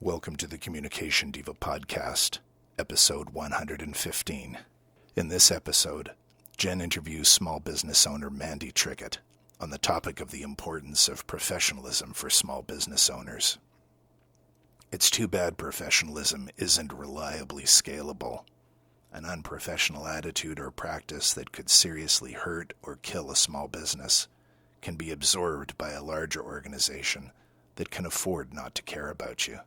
Welcome to the Communication Diva Podcast, episode 115. In this episode, Jen interviews small business owner Mandi Trickett on the topic of the importance of professionalism for small business owners. It's too bad professionalism isn't reliably scalable. An unprofessional attitude or practice that could seriously hurt or kill a small business can be absorbed by a larger organization that can afford not to care about you.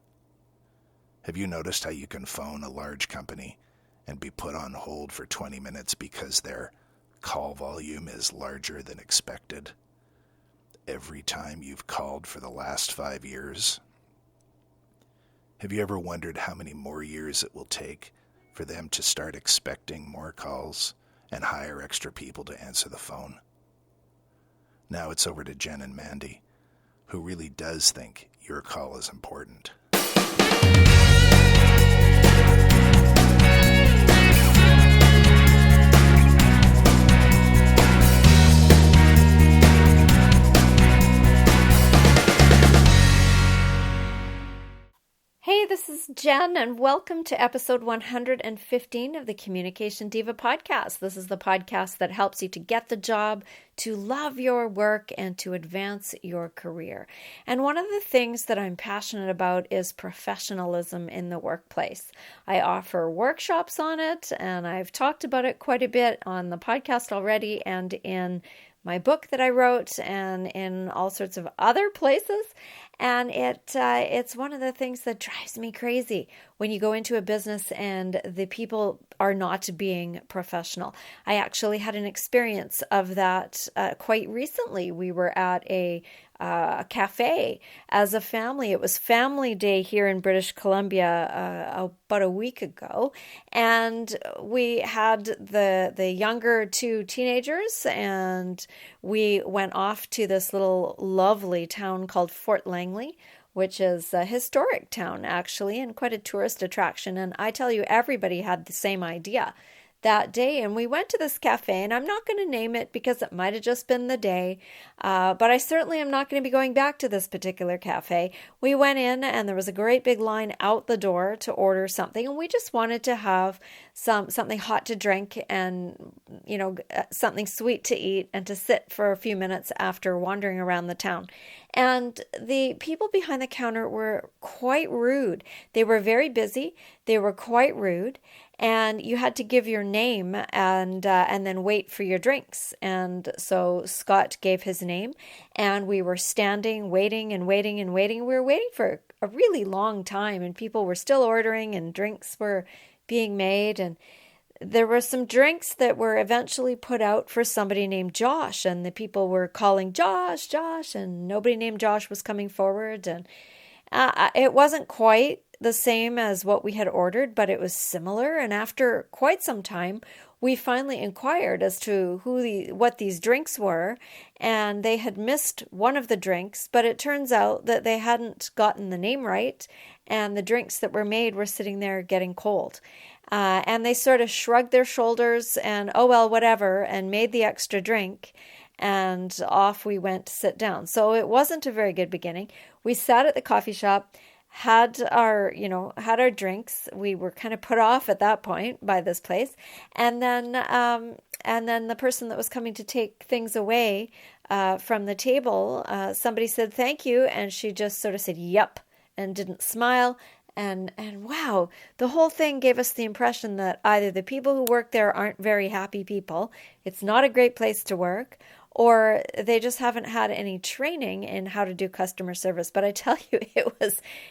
Have you noticed how you can phone a large company and be put on hold for 20 minutes because their call volume is larger than expected every time you've called for the last 5 years? Have you ever wondered how many more years it will take for them to start expecting more calls and hire extra people to answer the phone? Now it's over to Jen and Mandi, who really does think your call is important. Hey, this is Jen, and welcome to episode 115 of the Communication Diva Podcast. This is the podcast that helps you to get the job, to love your work, and to advance your career. And one of the things that I'm passionate about is professionalism in the workplace. I offer workshops on it, and I've talked about it quite a bit on the podcast already and in my book that I wrote and in all sorts of other places. And it's one of the things that drives me crazy when you go into a business and the people are not being professional. I actually had an experience of that quite recently. We were at a cafe as a family. It was Family Day here in British Columbia about a week ago, and we had the younger two teenagers, and we went off to this little lovely town called Fort Langley, which is a historic town actually, and quite a tourist attraction. And I tell you, everybody had the same idea that day, and we went to this cafe, and I'm not going to name it because it might have just been the day, but I certainly am not going to be going back to this particular cafe. We went in, and there was a great big line out the door to order something, and we just wanted to have something hot to drink and, something sweet to eat and to sit for a few minutes after wandering around the town. And the people behind the counter were quite rude. They were very busy. They were quite rude. And you had to give your name and then wait for your drinks. And so Scott gave his name, and we were standing, waiting and waiting and waiting. We were waiting for a really long time, and people were still ordering, and drinks were being made. And there were some drinks that were eventually put out for somebody named Josh, and the people were calling Josh, Josh, and nobody named Josh was coming forward. And it wasn't quite the same as what we had ordered, but it was similar. And after quite some time, we finally inquired as to what these drinks were, and they had missed one of the drinks, but it turns out that they hadn't gotten the name right, and the drinks that were made were sitting there getting cold. And they sort of shrugged their shoulders and, oh, well, whatever, and made the extra drink, and off we went to sit down. So it wasn't a very good beginning. We sat at the coffee shop, had our drinks. We were kind of put off at that point by this place. And then the person that was coming to take things away from the table, somebody said, thank you. And she just sort of said, yep, and didn't smile. And wow, the whole thing gave us the impression that either the people who work there aren't very happy people, it's not a great place to work, or they just haven't had any training in how to do customer service. But I tell you,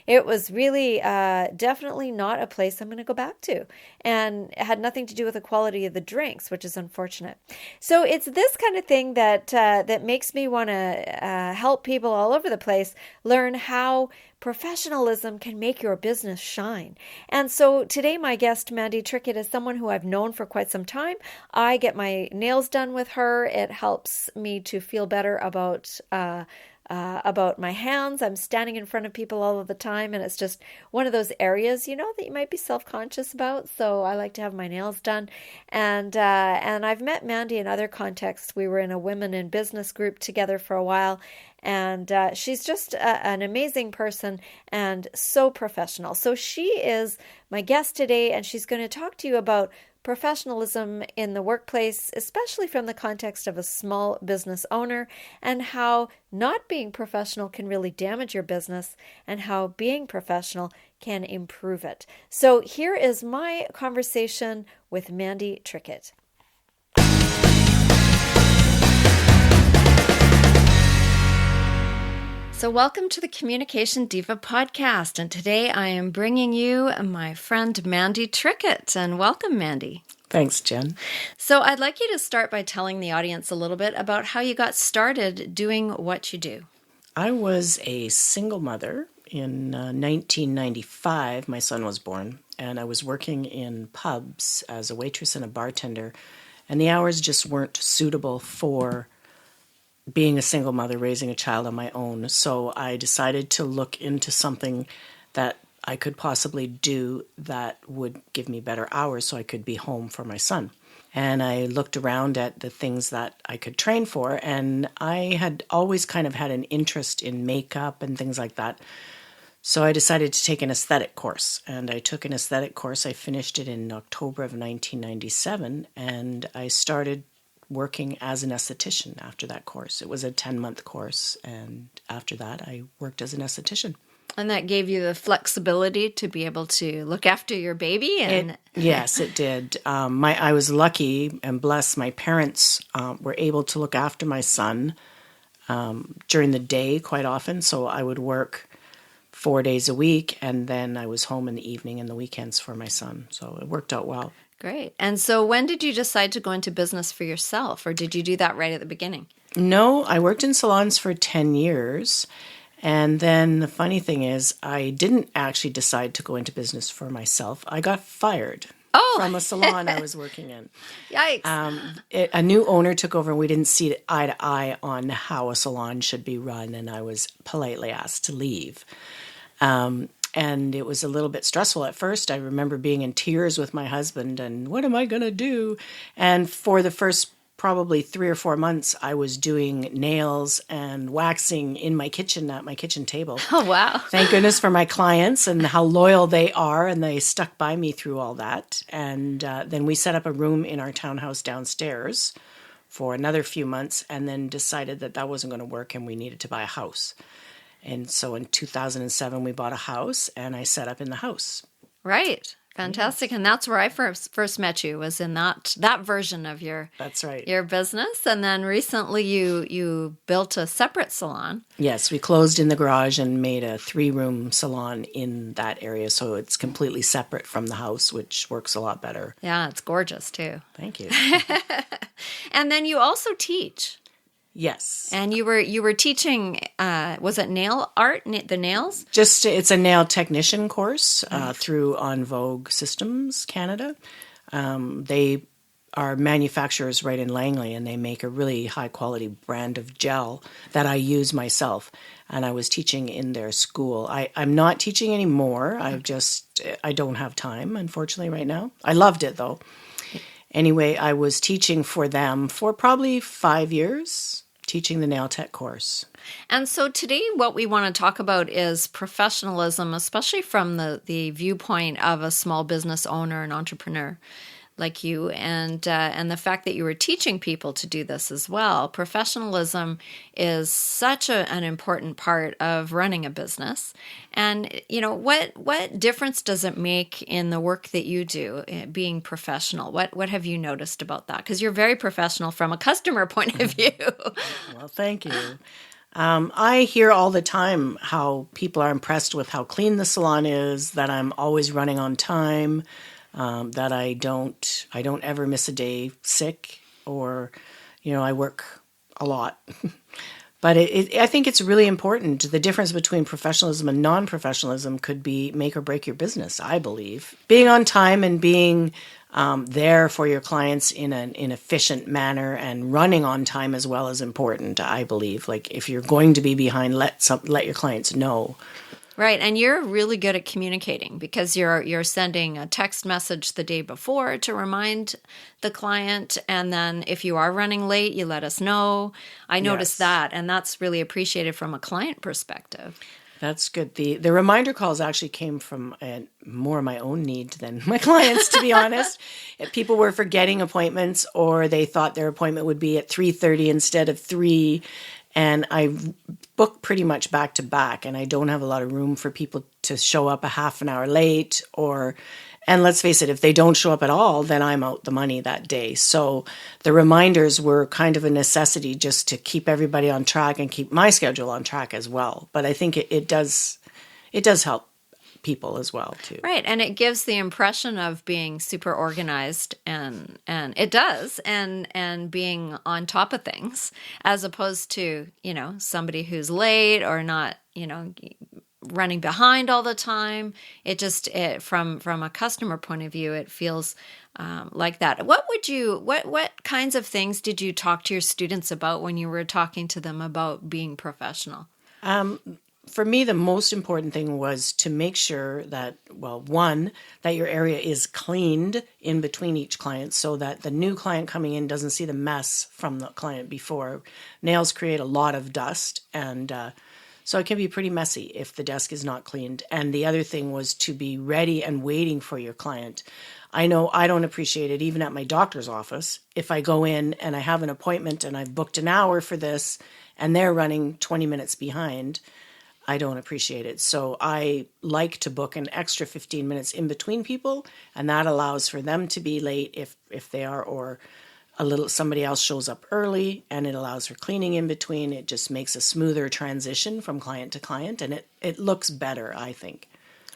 it was really definitely not a place I'm going to go back to. And it had nothing to do with the quality of the drinks, which is unfortunate. So it's this kind of thing that makes me want to help people all over the place learn how professionalism can make your business shine. And so today my guest, Mandi Trickett, is someone who I've known for quite some time. I get my nails done with her. It helps me to feel better about about my hands. I'm standing in front of people all of the time, and it's just one of those areas, that you might be self-conscious about. So I like to have my nails done. And I've met Mandi in other contexts. We were in a women in business group together for a while, and she's just an amazing person and so professional. So she is my guest today, and she's going to talk to you about professionalism in the workplace, especially from the context of a small business owner, and how not being professional can really damage your business and how being professional can improve it. So here is my conversation with Mandi Trickett. So welcome to the Communication Diva podcast, and today I am bringing you my friend Mandi Trickett, and welcome, Mandi. Thanks, Jen. So I'd like you to start by telling the audience a little bit about how you got started doing what you do. I was a single mother in 1995. My son was born, and I was working in pubs as a waitress and a bartender, and the hours just weren't suitable for being a single mother, raising a child on my own. So I decided to look into something that I could possibly do that would give me better hours so I could be home for my son. And I looked around at the things that I could train for, and I had always kind of had an interest in makeup and things like that. So I decided to take an aesthetic course, and I took an aesthetic course. I finished it in October of 1997, and I started working as an esthetician after that course. It was a 10-month course, and after that I worked as an esthetician. And that gave you the flexibility to be able to look after your baby? Yes, it did. I was lucky and blessed. My parents were able to look after my son during the day quite often, so I would work 4 days a week, and then I was home in the evening and the weekends for my son. So it worked out well. Great. And so when did you decide to go into business for yourself, or did you do that right at the beginning? No, I worked in salons for 10 years. And then the funny thing is, I didn't actually decide to go into business for myself. I got fired from a salon I was working in. Yikes. A new owner took over, and we didn't see eye to eye on how a salon should be run, and I was politely asked to leave. And it was a little bit stressful at first. I remember being in tears with my husband and what am I going to do? And for the first probably 3 or 4 months, I was doing nails and waxing in my kitchen at my kitchen table. Oh, wow. Thank goodness for my clients and how loyal they are, and they stuck by me through all that. And then we set up a room in our townhouse downstairs for another few months, and then decided that that wasn't going to work and we needed to buy a house. And so in 2007, we bought a house, and I set up in the house. Right. Fantastic. Yes. And that's where I first met you, was in that version of your That's right. Your business. And then recently you built a separate salon. Yes, we closed in the garage and made a 3-room salon in that area. So it's completely separate from the house, which works a lot better. Yeah, it's gorgeous too. Thank you. And then you also teach. Yes. And you were teaching, was it nail art, the nails? It's a nail technician course through On Vogue Systems Canada. They are manufacturers right in Langley, and they make a really high quality brand of gel that I use myself. And I was teaching in their school. I'm not teaching anymore. I don't have time, unfortunately, right now. I loved it though. Anyway, I was teaching for them for probably 5 years, teaching the nail tech course. And so today what we want to talk about is professionalism, especially from the viewpoint of a small business owner and entrepreneur like you, and the fact that you were teaching people to do this as well. Professionalism is such an important part of running a business. And, what difference does it make in the work that you do, being professional? What have you noticed about that? Because you're very professional from a customer point of view. Well, thank you. I hear all the time how people are impressed with how clean the salon is, that I'm always running on time, that I don't ever miss a day sick, or, I work a lot. But I think it's really important. The difference between professionalism and non-professionalism could be make or break your business, I believe. Being on time and being there for your clients in an efficient manner and running on time as well is important, I believe. Like if you're going to be behind, let your clients know. Right, and you're really good at communicating because you're sending a text message the day before to remind the client, and then if you are running late, you let us know. I noticed that, and that's really appreciated from a client perspective. That's good. The reminder calls actually came from more my own need than my clients, to be honest. If people were forgetting appointments or they thought their appointment would be at 3:30 instead of 3, and I book pretty much back to back, and I don't have a lot of room for people to show up a half an hour late and let's face it, if they don't show up at all, then I'm out the money that day. So the reminders were kind of a necessity just to keep everybody on track and keep my schedule on track as well. But I think it does help people as well too. Right, and it gives the impression of being super organized, and it does, and being on top of things, as opposed to somebody who's late or not running behind all the time. From a customer point of view, it feels like that. What kinds of things did you talk to your students about when you were talking to them about being professional? For me, the most important thing was to make sure that, one, that your area is cleaned in between each client so that the new client coming in doesn't see the mess from the client before. Nails create a lot of dust, and so it can be pretty messy if the desk is not cleaned. And the other thing was to be ready and waiting for your client. I know I don't appreciate it even at my doctor's office. If I go in and I have an appointment and I've booked an hour for this and they're running 20 minutes behind, I don't appreciate it. So I like to book an extra 15 minutes in between people, and that allows for them to be late if they are, or somebody else shows up early, and it allows for cleaning in between. It just makes a smoother transition from client to client, and it looks better, I think.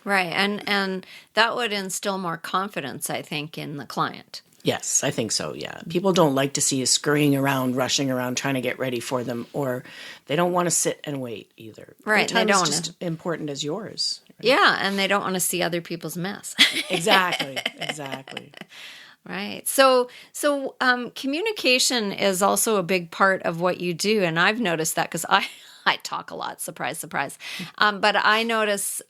Right, and that would instill more confidence, I think, in the client. Yes, I think so, yeah. People don't like to see you scurrying around, rushing around, trying to get ready for them, or they don't want to sit and wait either. Right, their time is just important as yours. Right? Yeah, and they don't want to see other people's mess. Exactly. Right. So communication is also a big part of what you do, and I've noticed that because I talk a lot. Surprise, surprise. But I notice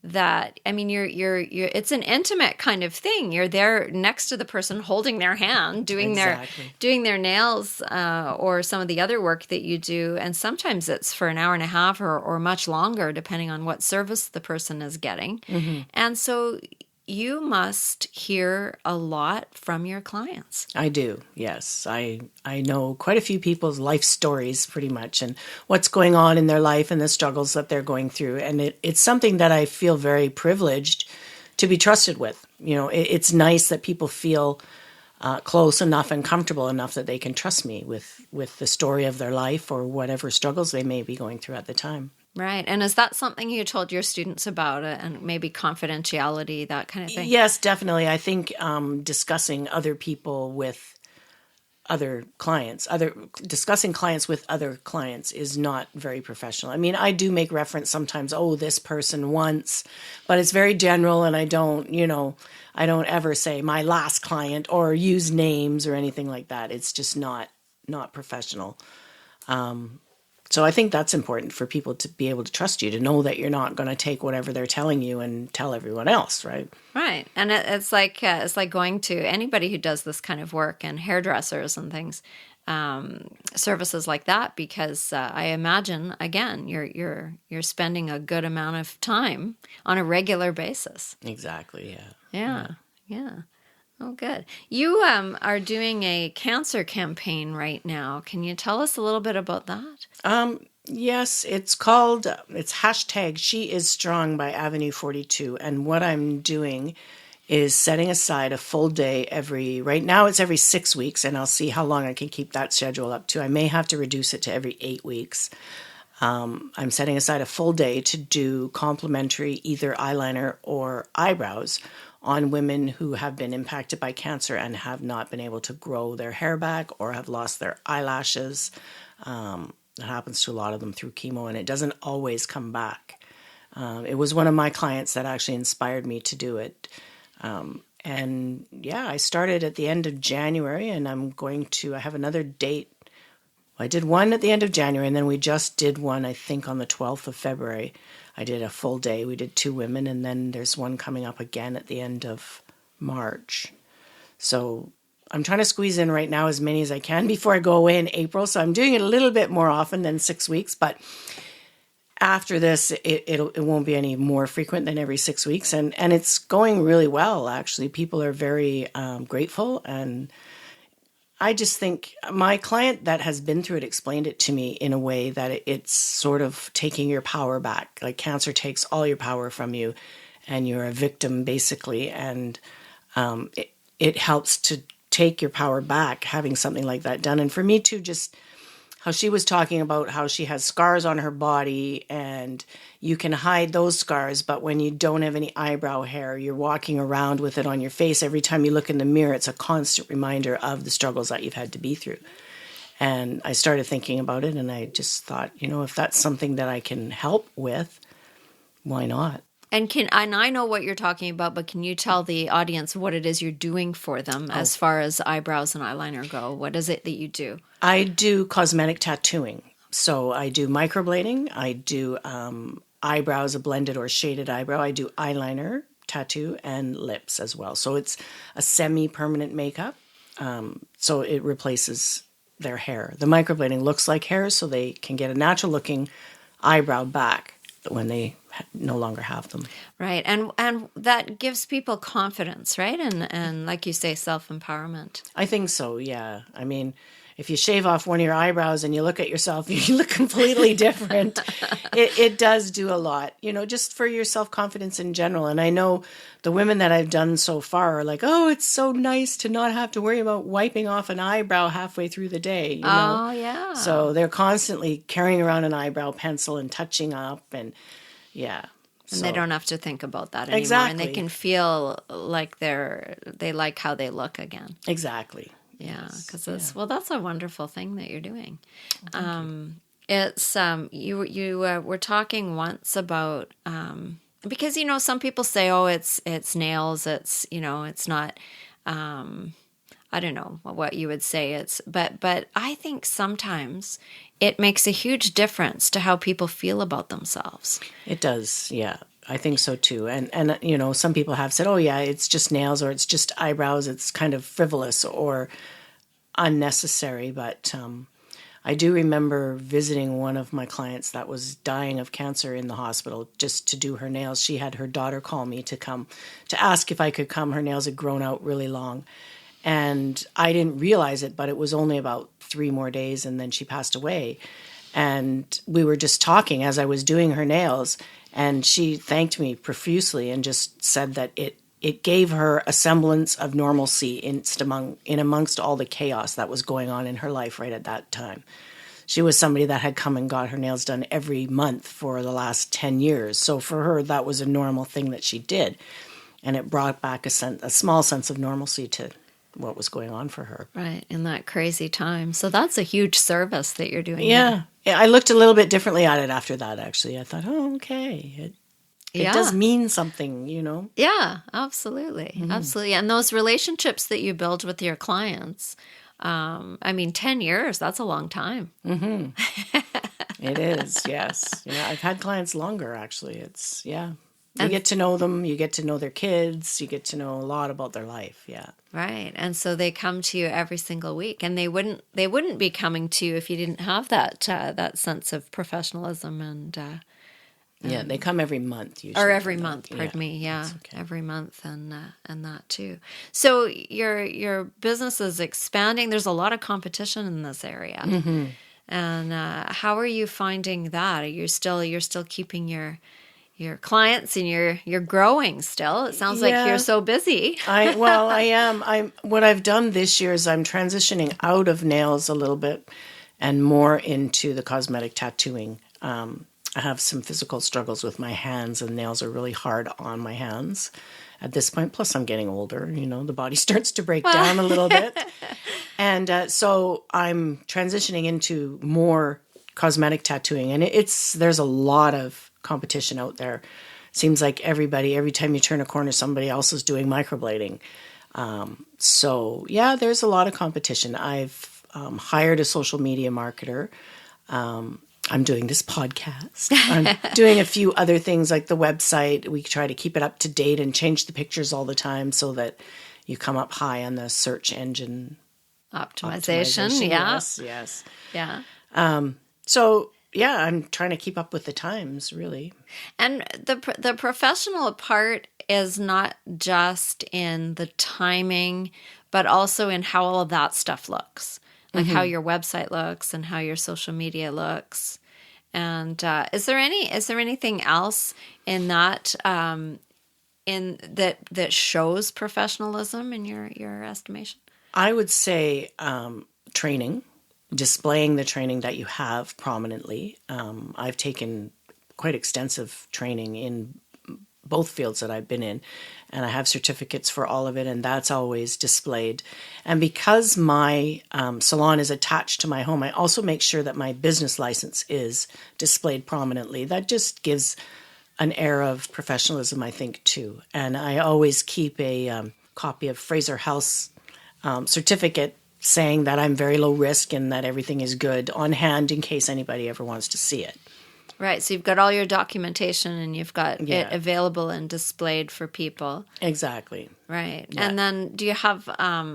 that, I mean, you're it's an intimate kind of thing. You're there next to the person, holding their hand, doing their nails, or some of the other work that you do. And sometimes it's for an hour and a half or much longer, depending on what service the person is getting. Mm-hmm. And so you must hear a lot from your clients. I do, yes. I know quite a few people's life stories pretty much, and what's going on in their life and the struggles that they're going through. And it's something that I feel very privileged to be trusted with. It's nice that people feel close enough and comfortable enough that they can trust me with the story of their life or whatever struggles they may be going through at the time. Right. And is that something you told your students about, and maybe confidentiality, that kind of thing? Yes, definitely. I think discussing other people with other clients, discussing clients with other clients is not very professional. I mean, I do make reference sometimes, this person once, but it's very general, and I don't ever say my last client or use names or anything like that. It's just not professional. So I think that's important for people to be able to trust you, to know that you're not going to take whatever they're telling you and tell everyone else, right? Right. And it's like going to anybody who does this kind of work, and hairdressers and things, services like that, because I imagine, again, you're spending a good amount of time on a regular basis. Exactly. Yeah. Oh, good. You are doing a cancer campaign right now. Can you tell us a little bit about that? Yes, it's called, it's hashtag She Is Strong by Avenue 42. And what I'm doing is setting aside a full day right now it's every 6 weeks, and I'll see how long I can keep that schedule up to. I may have to reduce it to every 8 weeks. I'm setting aside a full day to do complimentary either eyeliner or eyebrows on women who have been impacted by cancer and have not been able to grow their hair back or have lost their eyelashes. It happens to a lot of them through chemo, and it doesn't always come back. It was one of my clients that actually inspired me to do it. And yeah, I started at the end of January, and I have another date. I did one at the end of January, and then we just did one, I think, on the 12th of February. I did a full day. We did 2 women, and then there's one coming up again at the end of March. So I'm trying to squeeze in right now as many as I can before I go away in April. So I'm doing it a little bit more often than 6 weeks, but after this, it won't be any more frequent than every 6 weeks. And it's going really well, actually. People are very grateful. And I just think my client that has been through it explained it to me in a way that it's sort of taking your power back. Like cancer takes all your power from you and you're a victim, basically. And it helps to take your power back, having something like that done. And for me too, just how she was talking about how she has scars on her body and you can hide those scars, but when you don't have any eyebrow hair, you're walking around with it on your face. Every time you look in the mirror, it's a constant reminder of the struggles that you've had to be through. And I started thinking about it, and I just thought, if that's something that I can help with, why not? And I know what you're talking about, but can you tell the audience what it is you're doing for them as far as eyebrows and eyeliner go? What is it that you do? I do cosmetic tattooing. So I do microblading. I do eyebrows, a blended or shaded eyebrow. I do eyeliner, tattoo, and lips as well. So it's a semi-permanent makeup. So it replaces their hair. The microblading looks like hair, so they can get a natural-looking eyebrow back when they no longer have them. Right. And that gives people confidence, right? And like you say, self-empowerment. I think so, yeah. I mean, if you shave off one of your eyebrows and you look at yourself, you look completely different. It does do a lot, just for your self-confidence in general. And I know the women that I've done so far are like, oh, it's so nice to not have to worry about wiping off an eyebrow halfway through the day. Oh, yeah. So they're constantly carrying around an eyebrow pencil and touching up and yeah. And they don't have to think about that anymore. Exactly. And they can feel like they like how they look again. Exactly. Yeah, because that's a wonderful thing that you're doing. It's you were talking once about because some people say, oh, it's nails, it's not. I don't know what you would say but I think sometimes it makes a huge difference to how people feel about themselves. It does, yeah. I think so too. And some people have said, oh yeah, it's just nails or it's just eyebrows. It's kind of frivolous or unnecessary. But I do remember visiting one of my clients that was dying of cancer in the hospital just to do her nails. She had her daughter call me to come to ask if I could come. Her nails had grown out really long. And I didn't realize it, but it was only about 3 more days and then she passed away. And we were just talking as I was doing her nails, and she thanked me profusely and just said that it gave her a semblance of normalcy in amongst all the chaos that was going on in her life right at that time. She was somebody that had come and got her nails done every month for the last 10 years. So for her, that was a normal thing that she did. And it brought back a small sense of normalcy to what was going on for her. Right, in that crazy time. So that's a huge service that you're doing. Yeah. I looked a little bit differently at it after that, actually. I thought, oh, okay. It does mean something, Yeah, absolutely. Mm-hmm. Absolutely. And those relationships that you build with your clients, 10 years, that's a long time. Mm-hmm. It is, yes. I've had clients longer, actually. It's, yeah. You get to know them, you get to know their kids, you get to know a lot about their life, yeah. Right. And so they come to you every single week, and they wouldn't be coming to you if you didn't have that sense of professionalism and yeah, they come every month usually. Or every month, pardon me. Yeah, okay. Every month and that too. So your business is expanding. There's a lot of competition in this area. Mm-hmm. And how are you finding that? You're still keeping your clients and you're growing still. It sounds like you're so busy. I am. What I've done this year is I'm transitioning out of nails a little bit and more into the cosmetic tattooing. I have some physical struggles with my hands, and nails are really hard on my hands at this point. Plus, I'm getting older. The body starts to break down a little bit. And so I'm transitioning into more cosmetic tattooing, and there's a lot of competition out there. Seems like every time you turn a corner, somebody else is doing microblading. So yeah, there's a lot of competition. I've hired a social media marketer. I'm doing this podcast. I'm doing a few other things like the website. We try to keep it up to date and change the pictures all the time so that you come up high on the search engine optimization. Yeah. Yes. Yeah. So yeah, I'm trying to keep up with the times, really. And the professional part is not just in the timing, but also in how all of that stuff looks, like how your website looks and how your social media looks. And is there anything else in that that shows professionalism in your estimation? I would say training. Displaying the training that you have prominently. I've taken quite extensive training in both fields that I've been in, and I have certificates for all of it, and that's always displayed. And because my salon is attached to my home, I also make sure that my business license is displayed prominently. That just gives an air of professionalism, I think, too. And I always keep a copy of Fraser House certificate saying that I'm very low risk and that everything is good on hand in case anybody ever wants to see it. Right. So you've got all your documentation and you've got it available and displayed for people. Exactly. Right. Yeah. And then do you have,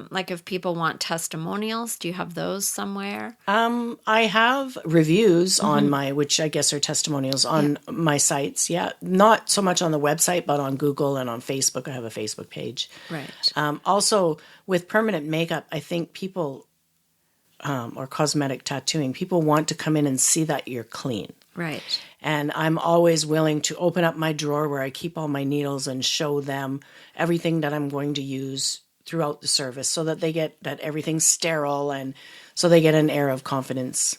like if people want testimonials, do you have those somewhere? I have reviews on which I guess are testimonials on my sites. Yeah. Not so much on the website, but on Google and on Facebook. I have a Facebook page. Right. Also, with permanent makeup, I think people, or cosmetic tattooing, people want to come in and see that you're clean. Right. And I'm always willing to open up my drawer where I keep all my needles and show them everything that I'm going to use throughout the service so that they get that everything's sterile, and so they get an air of confidence,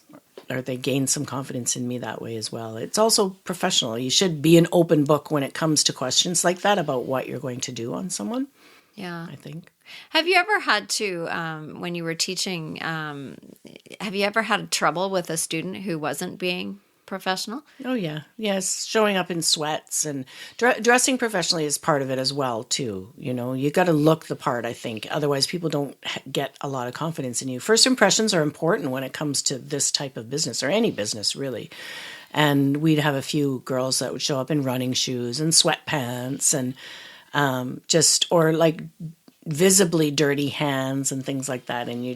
or they gain some confidence in me that way as well. It's also professional. You should be an open book when it comes to questions like that about what you're going to do on someone. Yeah. I think. Have you ever had to, when you were teaching, have you ever had trouble with a student who wasn't being professional? Oh, yeah. Yes. Showing up in sweats and dressing professionally is part of it as well, too. You know, you got to look the part, I think. Otherwise, people don't get a lot of confidence in you. First impressions are important when it comes to this type of business, or any business, really. And we'd have a few girls that would show up in running shoes and sweatpants and or like visibly dirty hands and things like that. And you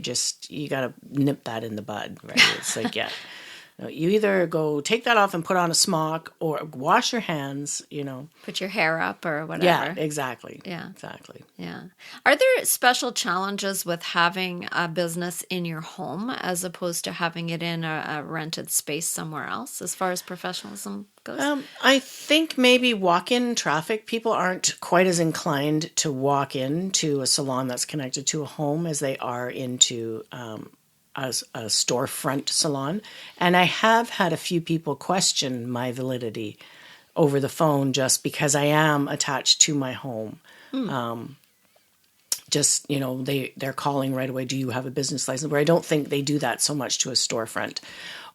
got to nip that in the bud, right? It's like, yeah. You either go take that off and put on a smock, or wash your hands, Put your hair up or whatever. Yeah, exactly. Yeah. Exactly. Yeah. Are there special challenges with having a business in your home as opposed to having it in a rented space somewhere else as far as professionalism goes? I think maybe walk-in traffic. People aren't quite as inclined to walk into a salon that's connected to a home as they are into as a storefront salon. And I have had a few people question my validity over the phone just because I am attached to my home. They're calling right away, do you have a business license? Where I don't think they do that so much to a storefront.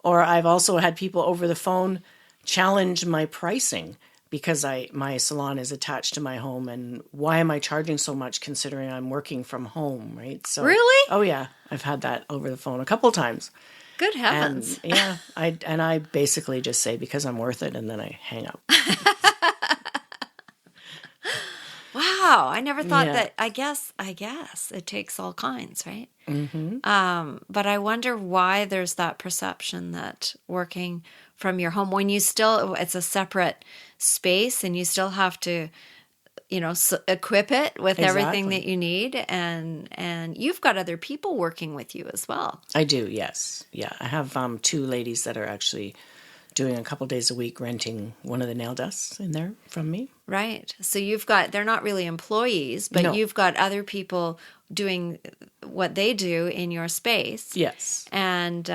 Or I've also had people over the phone challenge my pricing because my salon is attached to my home, and why am I charging so much considering I'm working from home, right? So, really? Oh yeah, I've had that over the phone a couple times. Good heavens! And, yeah, I basically just say because I'm worth it, and then I hang up. Wow, I never thought that. I guess it takes all kinds, right? Mm-hmm. But I wonder why there's that perception that working from your home, when it's a separate space and you still have to, equip it with everything that you need, and you've got other people working with you as well. I do, yes. Yeah, I have 2 ladies that are actually doing a couple days a week renting one of the nail desks in there from me. Right. So they're not really employees, but You've got other people doing what they do in your space. Yes. And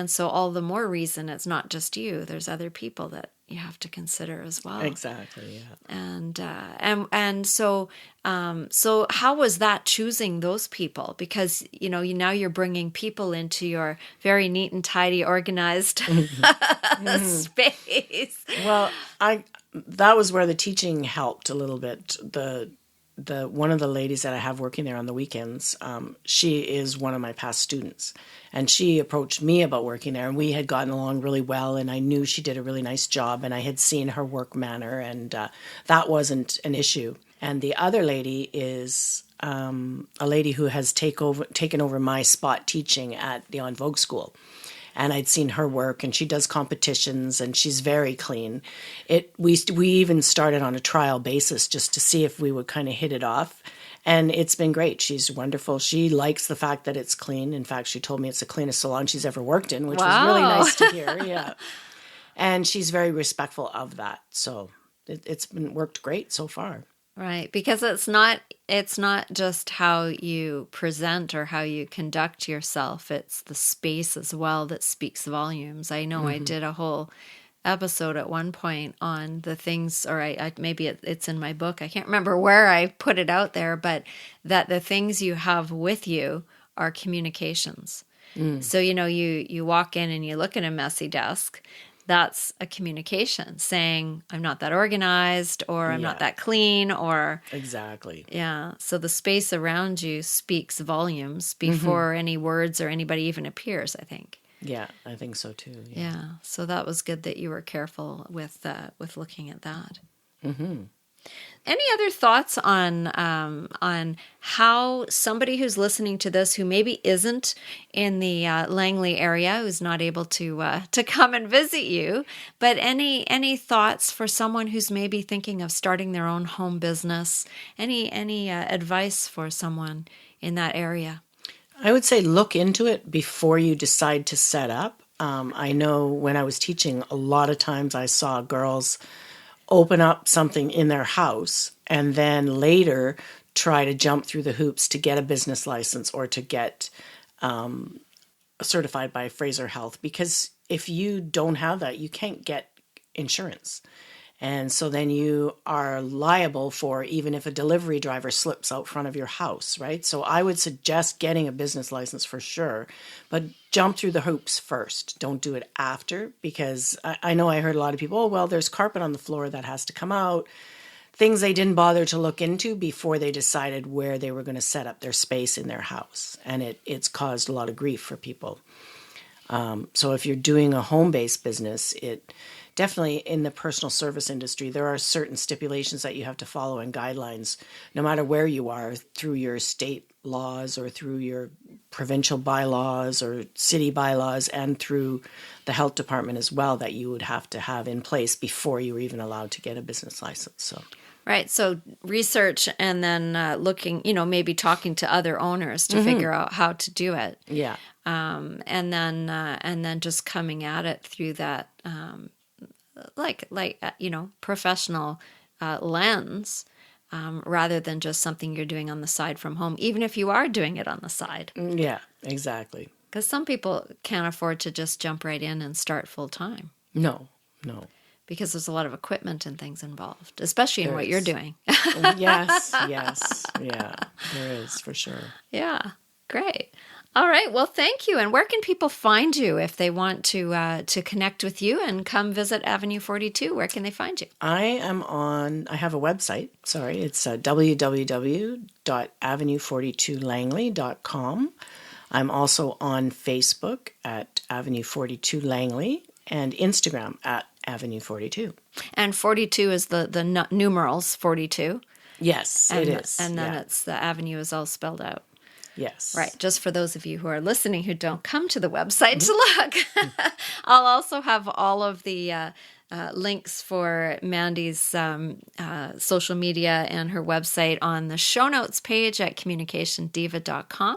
so all the more reason it's not just you. There's other people you have to consider as well. Exactly. Yeah. And so how was that choosing those people? Because now you're bringing people into your very neat and tidy, organized space. Well, that was where the teaching helped a little bit. The one of the ladies that I have working there on the weekends, she is one of my past students, and she approached me about working there, and we had gotten along really well, and I knew she did a really nice job, and I had seen her work manner, and that wasn't an issue. And the other lady is a lady who has taken over my spot teaching at the En Vogue School. And I'd seen her work, and she does competitions, and she's very clean. We even started on a trial basis just to see if we would kind of hit it off. And it's been great. She's wonderful. She likes the fact that it's clean. In fact, she told me it's the cleanest salon she's ever worked in, which was really nice to hear. Yeah. And she's very respectful of that. So it's worked great so far. Right, because it's not just how you present or how you conduct yourself, it's the space as well that speaks volumes. I know I did a whole episode at one point on the things, or I maybe it's in my book, I can't remember where I put it out there, but that the things you have with you are communications. So, you walk in and you look at a messy desk, that's a communication saying, I'm not that organized, or I'm not that clean, or... Exactly. Yeah. So the space around you speaks volumes before any words or anybody even appears, I think. Yeah, I think so too. Yeah. So that was good that you were careful with looking at that. Mm-hmm. Any other thoughts on how somebody who's listening to this, who maybe isn't in the Langley area, who's not able to come and visit you, but any thoughts for someone who's maybe thinking of starting their own home business? Any advice for someone in that area? I would say look into it before you decide to set up. I know when I was teaching, a lot of times I saw girls open up something in their house and then later try to jump through the hoops to get a business license or to get certified by Fraser Health, because if you don't have that, you can't get insurance. And so then you are liable for even if a delivery driver slips out front of your house, right? So I would suggest getting a business license for sure, but jump through the hoops first. Don't do it after, because I know I heard a lot of people, oh, well, there's carpet on the floor that has to come out. Things they didn't bother to look into before they decided where they were going to set up their space in their house. And it's caused a lot of grief for people. So if you're doing a home-based business, definitely in the personal service industry, there are certain stipulations that you have to follow and guidelines, no matter where you are, through your state laws or through your provincial bylaws or city bylaws and through the health department as well, that you would have to have in place before you were even allowed to get a business license. So. Right. So research and then looking, maybe talking to other owners to figure out how to do it. Yeah. And then just coming at it through that, professional lens, rather than just something you're doing on the side from home, even if you are doing it on the side. Yeah, exactly. Because some people can't afford to just jump right in and start full time. No. Because there's a lot of equipment and things involved, especially in what you're doing. Yes. Yeah, there is for sure. Yeah, great. All right. Well, thank you. And where can people find you if they want to connect with you and come visit Avenue 42? Where can they find you? I have a website. Sorry. It's www.avenue42langley.com. I'm also on Facebook at Avenue 42 Langley and Instagram at Avenue 42. And 42 is the numerals 42. Yes, it is. And then it's the avenue is all spelled out. Yes. Right. Just for those of you who are listening who don't come to the website to look. I'll also have all of the links for Mandi's social media and her website on the show notes page at communicationdiva.com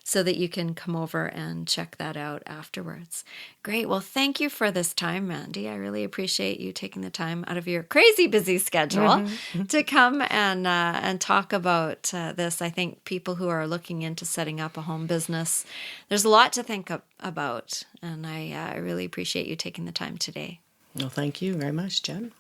so that you can come over and check that out afterwards. Great. Well, thank you for this time, Mandi. I really appreciate you taking the time out of your crazy busy schedule to come and talk about this. I think people who are looking into setting up a home business, there's a lot to think about, and I really appreciate you taking the time today. Well, thank you very much, Jen.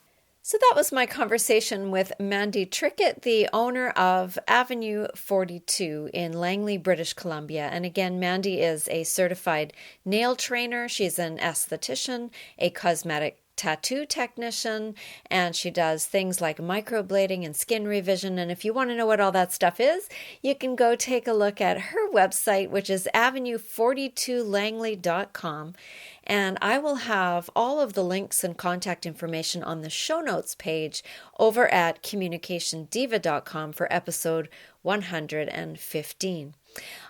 So that was my conversation with Mandi Trickett, the owner of Avenue 42 in Langley, British Columbia. And again, Mandi is a certified nail trainer. She's an esthetician, a cosmetic tattoo technician, and she does things like microblading and skin revision. And if you want to know what all that stuff is, you can go take a look at her website, which is avenue42langley.com. And I will have all of the links and contact information on the show notes page over at communicationdiva.com for episode 115.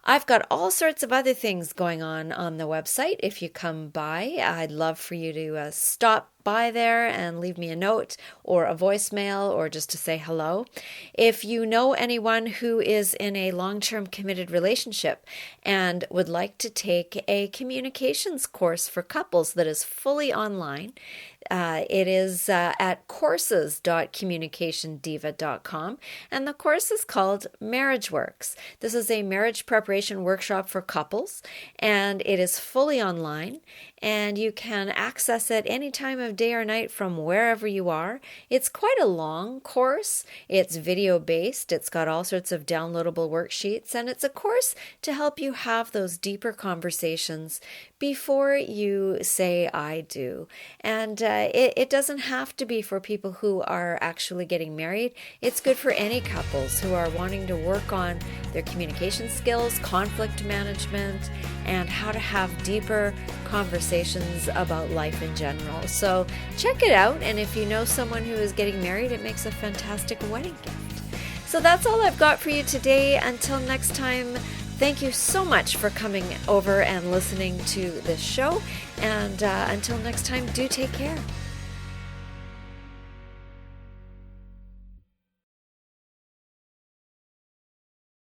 I've got all sorts of other things going on the website. If you come by, I'd love for you to stop by there and leave me a note or a voicemail or just to say hello. If you know anyone who is in a long-term committed relationship and would like to take a communications course for couples that is fully online, it is at courses.communicationdiva.com, and the course is called Marriage Works. This is a marriage preparation workshop for couples, and it is fully online, and you can access it any time of day or night from wherever you are. It's quite a long course. It's video-based. It's got all sorts of downloadable worksheets, and it's a course to help you have those deeper conversations before you say I do. And it doesn't have to be for people who are actually getting married. It's good for any couples who are wanting to work on their communication skills, conflict management, and how to have deeper conversations about life in general. So check it out, and if you know someone who is getting married, it makes a fantastic wedding gift. So that's all I've got for you today. Until next time, thank you so much for coming over and listening to this show. And until next time, do take care.